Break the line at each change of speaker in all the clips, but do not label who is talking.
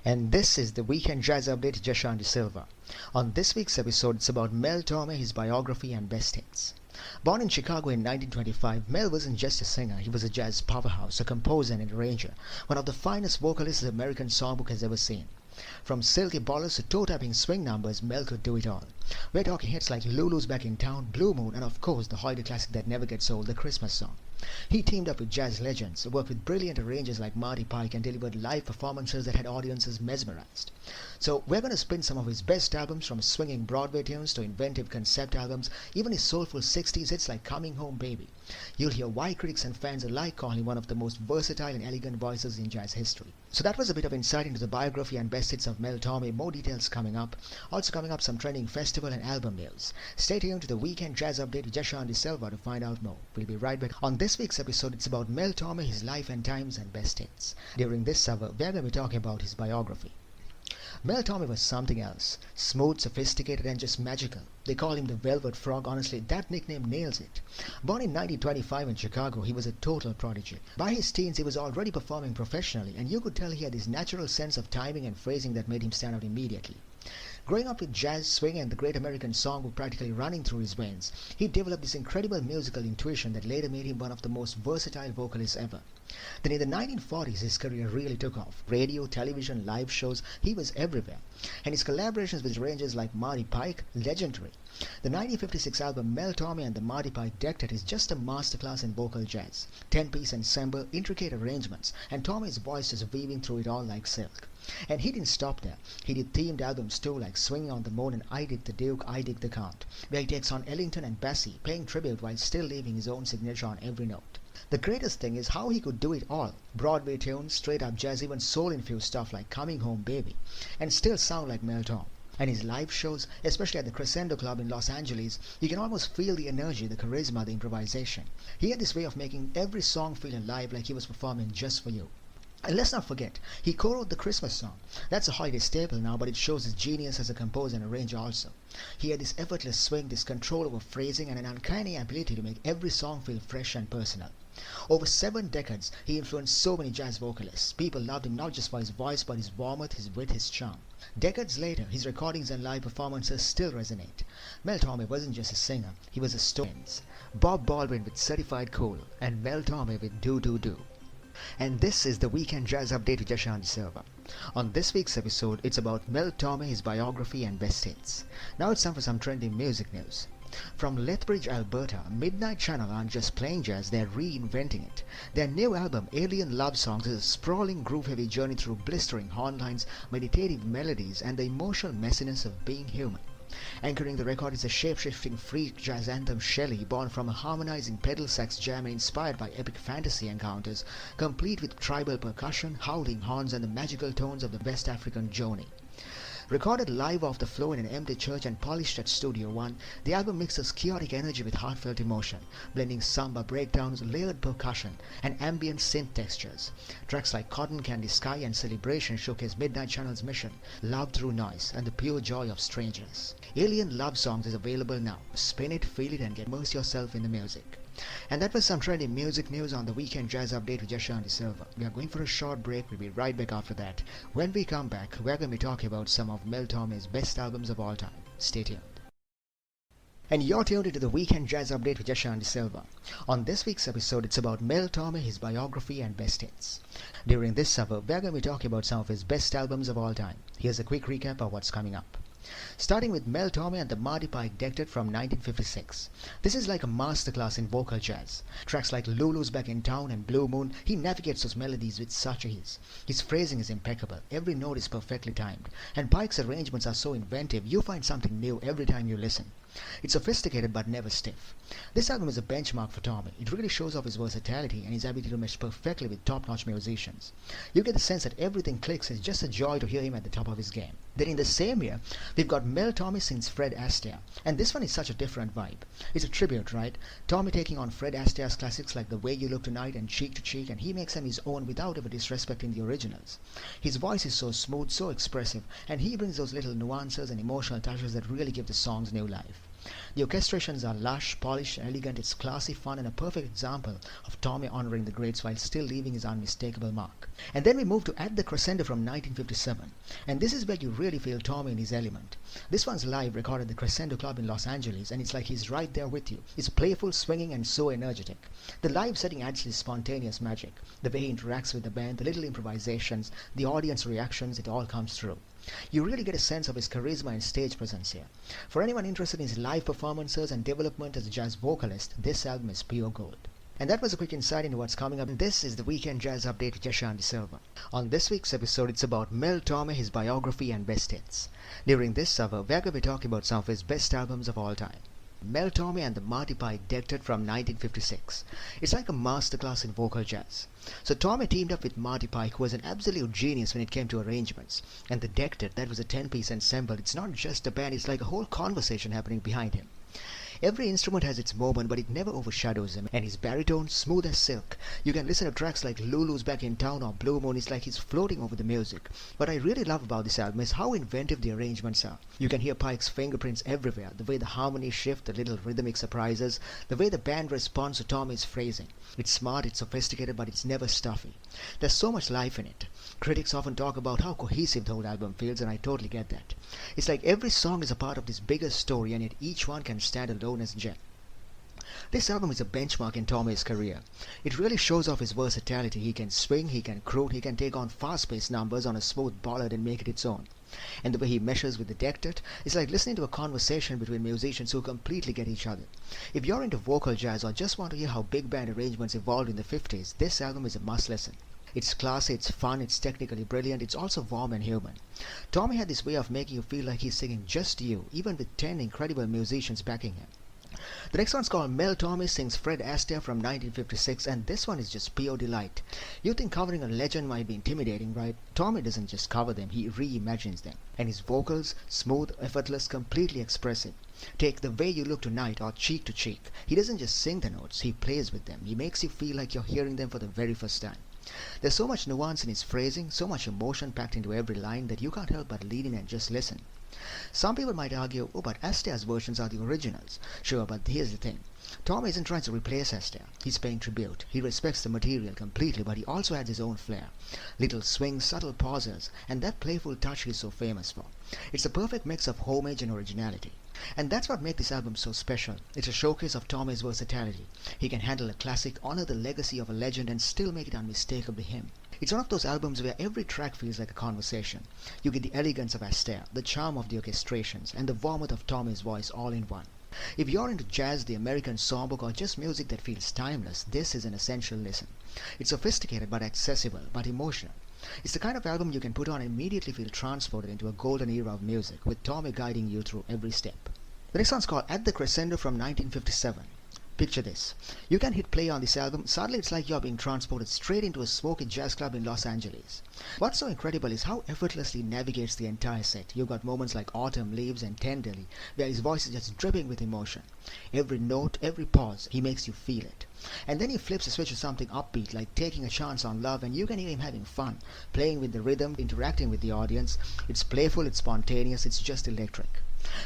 And this is the Weekend Jazz Update, Jashanti Silva. On this week's episode, it's about Mel Tormé, his biography and best hits. Born in Chicago in 1925, Mel wasn't just a singer, he was a jazz powerhouse, a composer and arranger, one of the finest vocalists the American songbook has ever seen. From silky bollers to toe-tapping swing numbers, Mel could do it all. We're talking hits like Lulu's Back in Town, Blue Moon, and of course the holiday classic that never gets old, the Christmas song. He teamed up with jazz legends, worked with brilliant arrangers like Marty Pike, and delivered live performances that had audiences mesmerized. So we're going to spin some of his best albums, from swinging Broadway tunes to inventive concept albums, even his soulful 60s hits like Coming Home Baby. You'll hear why critics and fans alike call him one of the most versatile and elegant voices in jazz history. So that was a bit of insight into the biography and best hits of Mel Tormé. More details coming up. Also coming up, some trending festival and album news. Stay tuned to the Weekend Jazz Update with Jashanti Silva to find out more. We'll be right back. On this week's episode, it's about Mel Tormé, his life and times and best hits. During this hour, we're going to be talking about his biography. Mel Tormé was something else. Smooth, sophisticated and just magical. They call him the Velvet Frog. Honestly, that nickname nails it. Born in 1925 in Chicago, he was a total prodigy. By his teens, he was already performing professionally, and you could tell he had this natural sense of timing and phrasing that made him stand out immediately. Growing up with jazz, swing and the great American songbook practically running through his veins, he developed this incredible musical intuition that later made him one of the most versatile vocalists ever. Then in the 1940s, his career really took off. Radio, television, live shows, he was everywhere. And his collaborations with arrangers like Marty Pike, legendary. The 1956 album Mel Tormé and the Marty Pike Decade is just a masterclass in vocal jazz. 10-piece ensemble, intricate arrangements, and Tormé's voice just weaving through it all like silk. And he didn't stop there. He did themed albums too, like Swinging on the Moon and I Dig the Duke, I Dig the Count, where he takes on Ellington and Basie, paying tribute while still leaving his own signature on every note. The greatest thing is how he could do it all. Broadway tunes, straight up jazz, even soul-infused stuff like Coming Home Baby, and still sound like Mel Tormé. And his live shows, especially at the Crescendo Club in Los Angeles, you can almost feel the energy, the charisma, the improvisation. He had this way of making every song feel alive, like he was performing just for you. And let's not forget, he co-wrote the Christmas song. That's a holiday staple now, but it shows his genius as a composer and arranger also. He had this effortless swing, this control over phrasing, and an uncanny ability to make every song feel fresh and personal. Over 7 decades, he influenced so many jazz vocalists. People loved him not just for his voice, but his warmth, his wit, his charm. Decades later, his recordings and live performances still resonate. Mel Tormé wasn't just a singer, he was a story. Bob Baldwin with Certified Cool, and Mel Tormé with Do Do Do. And this is the Weekend Jazz Update with Jashanti Silva. On this week's episode, it's about Mel Tormé, his biography and best hits. Now it's time for some trending music news. From Lethbridge, Alberta, Midnight Channel aren't just playing jazz, they're reinventing it. Their new album, Alien Love Songs, is a sprawling groove-heavy journey through blistering horn lines, meditative melodies, and the emotional messiness of being human. Anchoring the record is a shape-shifting freak jazz anthem Shelley, born from a harmonizing pedal sax jam inspired by epic fantasy encounters, complete with tribal percussion, howling horns, and the magical tones of the West African Joni. Recorded live off the floor in an empty church and polished at Studio One, the album mixes chaotic energy with heartfelt emotion, blending samba breakdowns, layered percussion, and ambient synth textures. Tracks like Cotton Candy Sky and Celebration showcase Midnight Channel's mission, love through noise, and the pure joy of strangers. Alien Love Songs is available now. Spin it, feel it, and immerse yourself in the music. And that was some trending music news on the Weekend Jazz Update with Jashanti Silva. We are going for a short break. We'll be right back after that. When we come back, we're going to be talking about some of Mel Tormé's best albums of all time. Stay tuned. And you're tuned into the Weekend Jazz Update with Jashanti Silva. On this week's episode, it's about Mel Tormé, his biography and best hits. During this hour, we're going to be talking about some of his best albums of all time. Here's a quick recap of what's coming up. Starting with Mel Tormé and the Marty Pike Decade from 1956. This is like a masterclass in vocal jazz. Tracks like Lulu's Back in Town and Blue Moon, he navigates those melodies with such ease. His phrasing is impeccable, every note is perfectly timed, and Pike's arrangements are so inventive you find something new every time you listen. It's sophisticated but never stiff. This album is a benchmark for Tormé. It really shows off his versatility and his ability to mesh perfectly with top-notch musicians. You get the sense that everything clicks. It's just a joy to hear him at the top of his game. Then in the same year, we've got Mel Tormé sings Fred Astaire, and this one is such a different vibe. It's a tribute, right? Tormé taking on Fred Astaire's classics like The Way You Look Tonight and Cheek to Cheek, and he makes them his own without ever disrespecting the originals. His voice is so smooth, so expressive, and he brings those little nuances and emotional touches that really give the songs new life. The orchestrations are lush, polished, and elegant. It's classy, fun, and a perfect example of Torme honoring the greats while still leaving his unmistakable mark. And then we move to At the Crescendo from 1957, and this is where you really feel Torme in his element. This one's live, recorded at the Crescendo Club in Los Angeles, and it's like he's right there with you. It's playful, swinging, and so energetic. The live setting adds this spontaneous magic. The way he interacts with the band, the little improvisations, the audience reactions, it all comes through. You really get a sense of his charisma and stage presence here. For anyone interested in his live performances and development as a jazz vocalist, this album is pure gold. And that was a quick insight into what's coming up. And this is the Weekend Jazz Update with Jashan De Silva. On this week's episode, it's about Mel Tormé, his biography and best hits. During this hour, we're going to be talking about some of his best albums of all time. Mel Tormé and the Marty Pike Dectet from 1956. It's like a masterclass in vocal jazz. So Tormé teamed up with Marty Pike, who was an absolute genius when it came to arrangements. And the Dectet, that was a 10-piece ensemble. It's not just a band, it's like a whole conversation happening behind him. Every instrument has its moment, but it never overshadows him. And his baritone, smooth as silk. You can listen to tracks like Lulu's Back in Town or Blue Moon. It's like he's floating over the music. What I really love about this album is how inventive the arrangements are. You can hear Pike's fingerprints everywhere. The way the harmonies shift, the little rhythmic surprises, the way the band responds to Tommy's phrasing. It's smart, it's sophisticated, but it's never stuffy. There's so much life in it. Critics often talk about how cohesive the whole album feels, and I totally get that. It's like every song is a part of this bigger story, and yet each one can stand alone as a gem. This album is a benchmark in Tormé's career. It really shows off his versatility. He can swing, he can croon, he can take on fast-paced numbers on a smooth ballad and make it its own. And the way he meshes with the Dectet is like listening to a conversation between musicians who completely get each other. If you're into vocal jazz or just want to hear how big band arrangements evolved in the 50s, this album is a must listen. It's classy, it's fun, it's technically brilliant, it's also warm and human. Tormé had this way of making you feel like he's singing just to you, even with 10 incredible musicians backing him. The next one's called Mel Tormé Sings Fred Astaire from 1956, and this one is just pure delight. You think covering a legend might be intimidating, right? Tormé doesn't just cover them, he reimagines them. And his vocals, smooth, effortless, completely expressive. Take The Way You Look Tonight or Cheek to Cheek. He doesn't just sing the notes, he plays with them. He makes you feel like you're hearing them for the very first time. There's so much nuance in his phrasing, so much emotion packed into every line that you can't help but lean in and just listen. Some people might argue, oh, but Astaire's versions are the originals. Sure, but here's the thing. Tormé isn't trying to replace Astaire. He's paying tribute. He respects the material completely, but he also adds his own flair. Little swings, subtle pauses, and that playful touch he's so famous for. It's a perfect mix of homage and originality. And that's what makes this album so special. It's a showcase of Tormé's versatility. He can handle a classic, honor the legacy of a legend, and still make it unmistakably him. It's one of those albums where every track feels like a conversation. You get the elegance of Astaire, the charm of the orchestrations, and the warmth of Tormé's voice all in one. If you're into jazz, the American songbook, or just music that feels timeless, this is an essential listen. It's sophisticated but accessible, but emotional. It's the kind of album you can put on and immediately feel transported into a golden era of music, with Tormé guiding you through every step. The next one's called At the Crescendo from 1957. Picture this. You can hit play on this album, suddenly it's like you're being transported straight into a smoky jazz club in Los Angeles. What's so incredible is how effortlessly he navigates the entire set. You've got moments like Autumn Leaves and Tenderly, where his voice is just dripping with emotion. Every note, every pause, he makes you feel it. And then he flips a switch to something upbeat, like Taking a Chance on Love, and you can hear him having fun, playing with the rhythm, interacting with the audience. It's playful, it's spontaneous, it's just electric.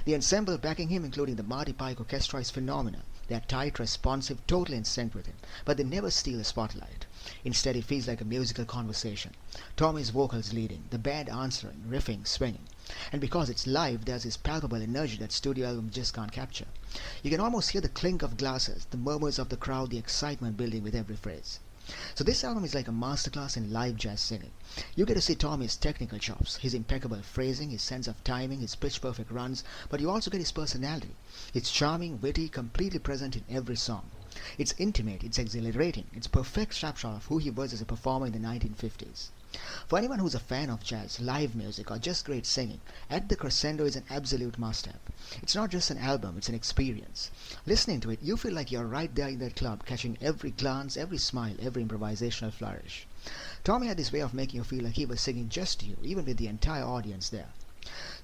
The ensemble backing him, including the Marty Pike Orchestra, is phenomenal. They're tight, responsive, totally in sync with him, but they never steal the spotlight. Instead, it feels like a musical conversation. Tormé's vocals leading, the band answering, riffing, swinging. And because it's live, there's this palpable energy that studio albums just can't capture. You can almost hear the clink of glasses, the murmurs of the crowd, the excitement building with every phrase. So this album is like a masterclass in live jazz singing. You get to see Tormé's technical chops, his impeccable phrasing, his sense of timing, his pitch-perfect runs, but you also get his personality. It's charming, witty, completely present in every song. It's intimate, it's exhilarating, it's a perfect snapshot of who he was as a performer in the 1950s. For anyone who's a fan of jazz, live music, or just great singing, At the Crescendo is an absolute must-have. It's not just an album, it's an experience. Listening to it, you feel like you're right there in that club, catching every glance, every smile, every improvisational flourish. Tormé had this way of making you feel like he was singing just to you, even with the entire audience there.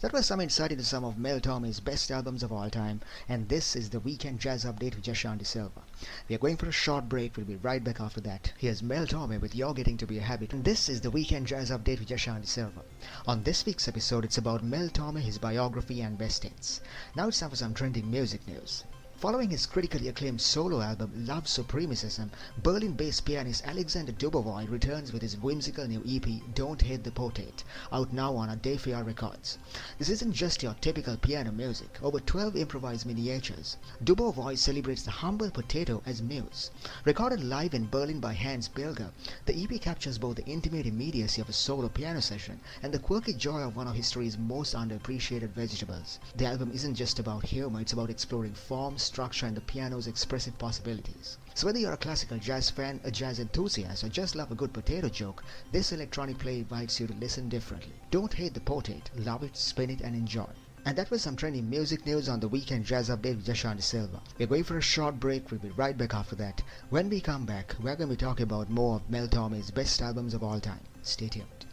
That was some insight into some of Mel Tormé's best albums of all time, and this is the Weekend Jazz Update with Jashan De Silva. We are going for a short break, we'll be right back after that. Here's Mel Tormé with You're Getting to Be a Habit, and this is the Weekend Jazz Update with Jashan De Silva. On this week's episode, it's about Mel Tormé, his biography and best hits. Now it's time for some trending music news. Following his critically acclaimed solo album Love Supremacism, Berlin-based pianist Alexander Dubovoy returns with his whimsical new EP Don't Hate the Potato, out now on Adafia Records. This isn't just your typical piano music. Over 12 improvised miniatures, Dubovoy celebrates the humble potato as muse. Recorded live in Berlin by Hans Bilger, the EP captures both the intimate immediacy of a solo piano session and the quirky joy of one of history's most underappreciated vegetables. The album isn't just about humor, it's about exploring form, structure, and the piano's expressive possibilities. So whether you're a classical jazz fan, a jazz enthusiast, or just love a good potato joke, this electronic play invites you to listen differently. Don't hate the potato, love it, spin it, and enjoy. And that was some trending music news on the Weekend Jazz Update with Jashan De Silva. We're going for a short break, we'll be right back after that. When we come back, we're going to be talking about more of Mel Tormé's best albums of all time. Stay tuned.